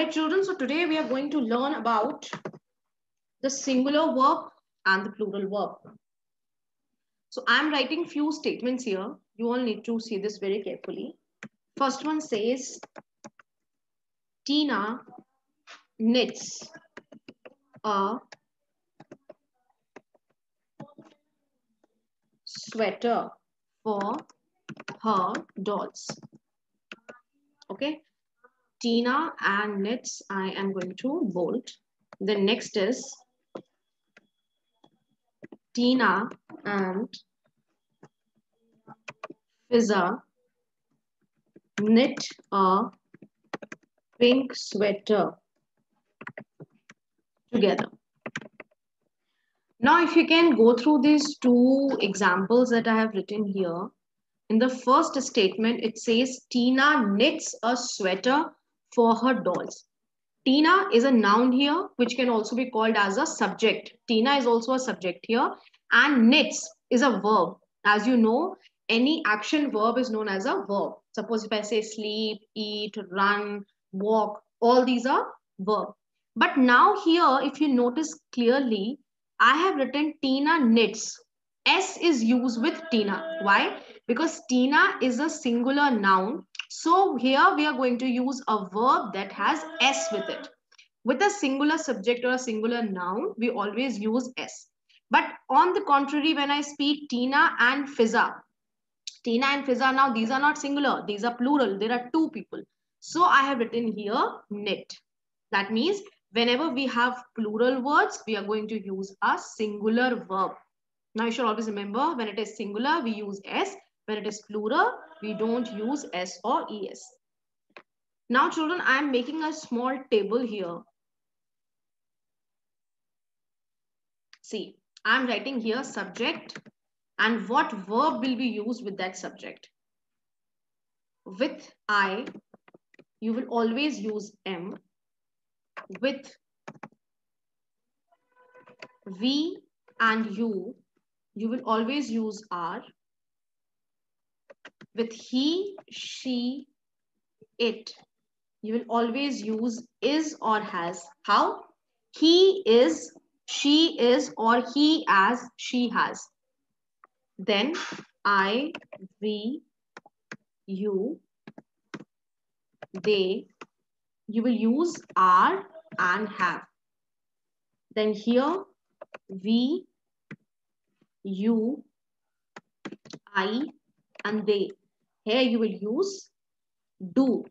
Alright children, so today we are going to learn about the singular verb and the plural verb. So I'm writing few statements here. You all need to see this very carefully. First one says, Tina knits a sweater for her dolls. Okay, Tina and knits, I am going to bold. The next is Tina and Fiza knit a pink sweater together. Now, if you can go through these two examples that I have written here. In the first statement, it says Tina knits a sweater for her dolls. Tina is a noun here, which can also be called as a subject. Tina is also a subject here. And knits is a verb. As you know, any action verb is known as a verb. Suppose if I say sleep, eat, run, walk, all these are verbs. But now here, if you notice clearly, I have written Tina knits. S is used with Tina. Why? Because Tina is a singular noun. So here we are going to use a verb that has S with it. With a singular subject or a singular noun, we always use S. But on the contrary, when I speak Tina and Fiza now, these are not singular, these are plural. There are two people. So I have written here knit. That means whenever we have plural words, we are going to use a singular verb. Now you should always remember, when it is singular, we use S. When it is plural, we don't use S or ES. Now children, I am making a small table here. See, I am writing here subject and what verb will be used with that subject. With I, you will always use M. With we and you will always use R. With he, she, it, you will always use is or has. How? He is, she is, or he as, she has. Then I, we, you, they, you will use are and have. Then here, we, you, I, and they. Here you will use do.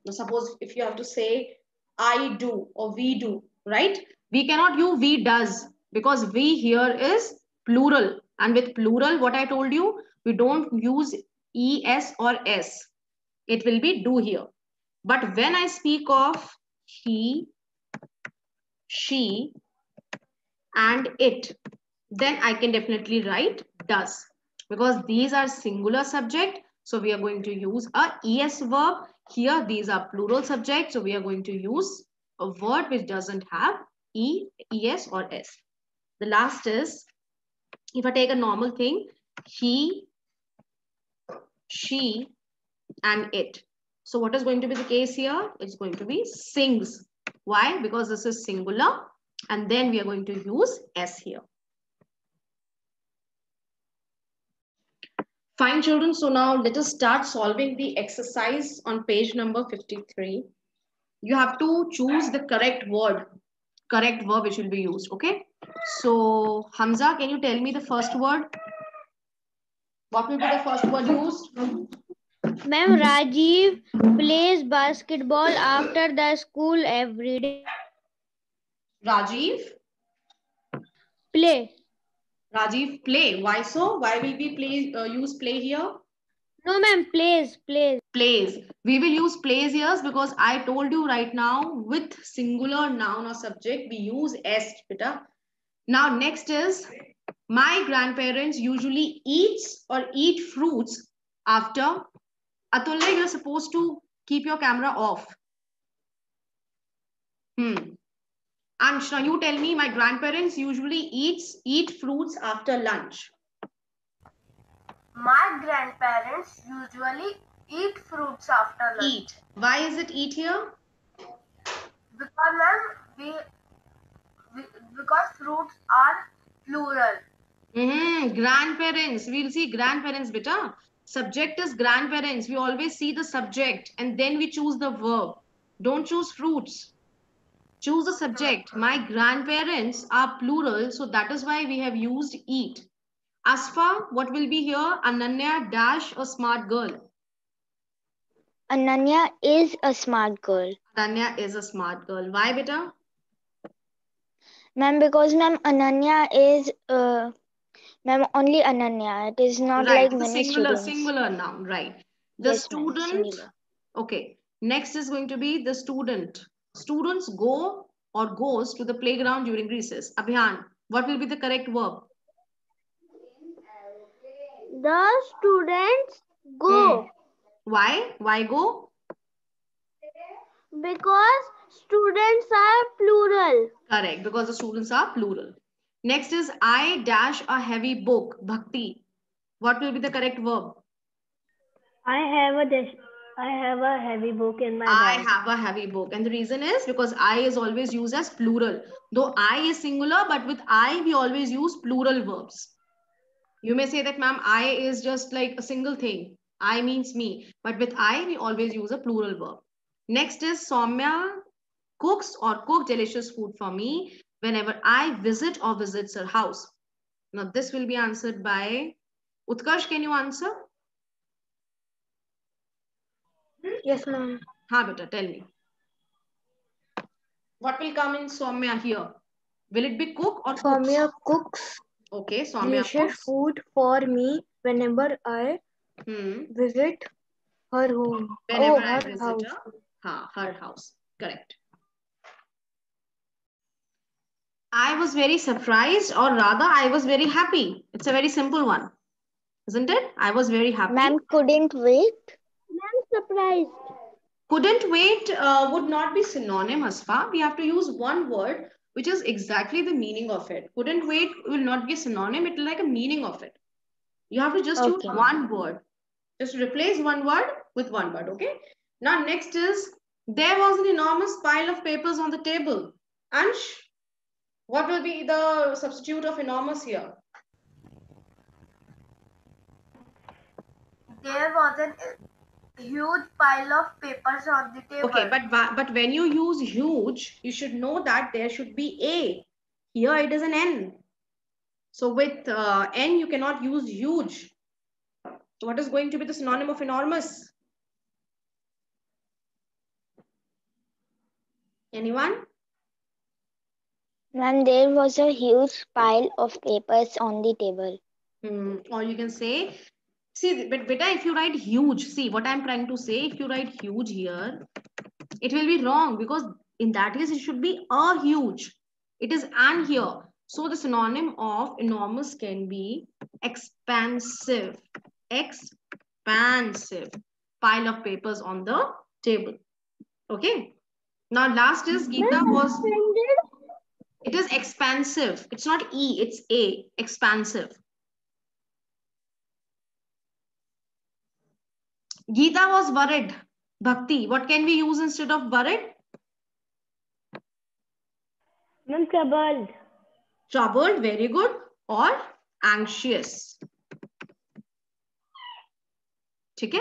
Now suppose if you have to say I do or we do, right? We cannot use we does because we here is plural. And with plural, what I told you, we don't use es or s. It will be do here. But when I speak of he, she, and it, then I can definitely write does. Because these are singular subject, so we are going to use a es verb. Here, these are plural subject, so we are going to use a word which doesn't have es or s. The last is, if I take a normal thing, he, she, and it. So what is going to be the case here? It's going to be sings. Why? Because this is singular, and then we are going to use s here. Fine children, so now let us start solving the exercise on page number 53. You have to choose the correct word, correct verb which will be used, okay? So Hamza, can you tell me the first word? What will be the first word used? Ma'am, Rajiv plays basketball after the school every day. Rajiv? Play. Rajiv, play. Why so? Why will we use play here? No, ma'am, plays. Plays. We will use plays here because I told you right now with singular noun or subject, we use s, beta. Now next is, my grandparents usually eat fruits after. Atulya, you're supposed to keep your camera off. Anshna, you tell me, my grandparents usually eat fruits after lunch. My grandparents usually eat fruits after lunch. Eat. Why is it eat here? Because ma'am, because fruits are plural. Grandparents. We'll see grandparents, beta. Subject is grandparents. We always see the subject and then we choose the verb. Don't choose fruits. Choose the subject. My grandparents are plural, so that is why we have used eat. Asfa, what will be here? Ananya dash a smart girl. Ananya is a smart girl. Ananya is a smart girl. Why, beta? Ma'am, because ma'am, Ananya is ma'am only Ananya. It is not Right, like it's a many singular, students. singular noun, right. The Yes, ma'am, student, singular. okay. Next is going to be the student. Students go or goes to the playground during recess. Abhiyan, what will be the correct verb? The students Hmm. go Why? Why go? because students are plural. Correct, because the students are plural. Next is I dash a heavy book. Bhakti. What will be the correct verb? I have a heavy book in my I bag. have a heavy book. And the reason is because I is always used as plural. Though I is singular, but with I, we always use plural verbs. You may say that, ma'am, I is just like a single thing. I means me. But with I, we always use a plural verb. Next is Soumya cooks or cook delicious food for me whenever I visit or visits her house. Now, this will be answered by Utkarsh. Can you answer? Yes, ma'am. Ha, beta, tell me. What will come in Soumya here? Will it be cook or cooks? Soumya cooks Okay, Soumya delicious cooks. food for me whenever I visit her home. Whenever Oh, I her visit house. her house. Correct. I was very surprised, or rather, I was very happy. It's a very simple one, isn't it? I was very happy. Ma'am couldn't wait. Ma'am surprised. Couldn't wait would not be synonymous. We have to use one word which is exactly the meaning of it. Couldn't wait will not be a synonym, it will like a meaning of it. You have to just use Okay. one word. Just replace one word with one word, okay? Now, next is there was an enormous pile of papers on the table. Ansh, what will be the substitute of enormous here? There was a huge pile of papers on the table. Okay, but when you use huge, you should know that there should be a. Here it is an n. So with n, you cannot use huge. So what is going to be the synonym of enormous? Anyone? Ma'am, there was a huge pile of papers on the table. Or you can say, see, but beta, if you write huge, see what I'm trying to say, if you write huge here, it will be wrong because in that case, it should be a huge. It is an here. So the synonym of enormous can be expansive. Expansive. Pile of papers on the table. Okay. Now last is Geeta was, it is expansive. It's not E, it's A. Expansive. Geeta was worried. Bhakti, what can we use instead of worried? Ma'am, troubled. Troubled, very good. Or anxious. ठीक है?